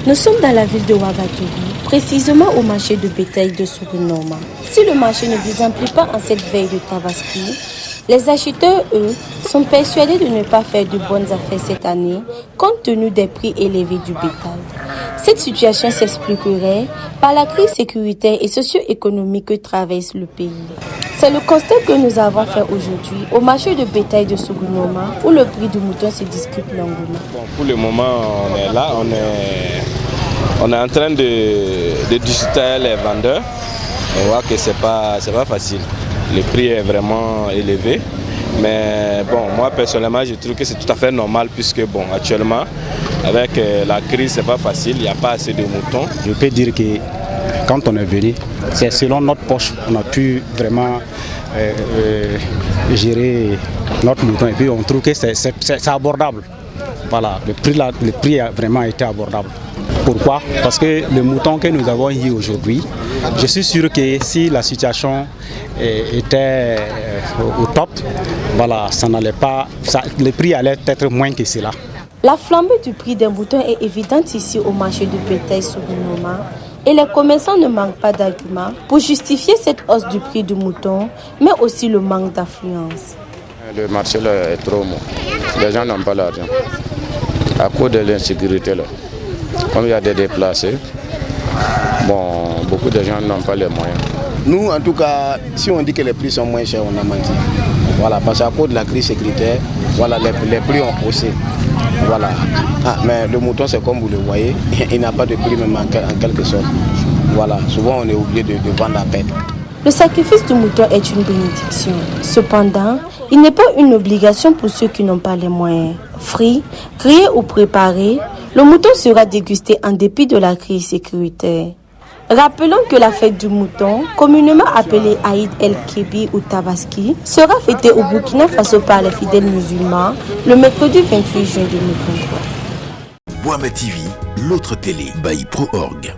Nous sommes dans la ville de Ouagadougou, précisément au marché de bétail de Sougounoma. Si le marché ne désemplit pas en cette veille de Tabaski, les acheteurs, eux, sont persuadés de ne pas faire de bonnes affaires cette année compte tenu des prix élevés du bétail. Cette situation s'expliquerait par la crise sécuritaire et socio-économique que traverse le pays. C'est le constat que nous avons fait aujourd'hui au marché de bétail de Sougounoma où le prix du mouton se discute longuement. Pour le moment, on est là, on est en train de discuter les vendeurs. On voit que c'est pas facile. Le prix est vraiment élevé. Mais bon, moi personnellement, je trouve que c'est tout à fait normal puisque bon, actuellement, avec la crise, c'est pas facile, il n'y a pas assez de moutons. Je peux dire que quand on est venu, c'est selon notre poche qu'on a pu vraiment gérer notre mouton et puis on trouve que c'est abordable. Voilà, le prix a vraiment été abordable. Pourquoi? Parce que le mouton que nous avons eu aujourd'hui, je suis sûr que si la situation était au top, voilà, le prix allait être moins que cela. La flambée du prix des moutons est évidente ici au marché de bétail Sougounoma et les commerçants ne manquent pas d'arguments pour justifier cette hausse du prix du mouton, mais aussi le manque d'affluence. Le marché là est trop mou. Les gens n'ont pas l'argent. À cause de l'insécurité là. Comme il y a des déplacés, bon, beaucoup de gens n'ont pas les moyens. Nous, en tout cas, si on dit que les prix sont moins chers, on a menti. Voilà, parce qu'à cause de la crise sécuritaire, voilà, les prix ont haussé. Voilà. Mais le mouton, c'est comme vous le voyez, il n'a pas de prix même en quelque sorte. Voilà, souvent on est obligé de vendre à peine. Le sacrifice du mouton est une bénédiction. Cependant, il n'est pas une obligation pour ceux qui n'ont pas les moyens. Frit, grillé ou préparé, le mouton sera dégusté en dépit de la crise sécuritaire. Rappelons que la fête du mouton, communément appelée Aïd el-Kébi ou Tabaski, sera fêtée au Burkina Faso par les fidèles musulmans le mercredi 28 juin 2023. Boama TV, l'autre télé by Pro Org.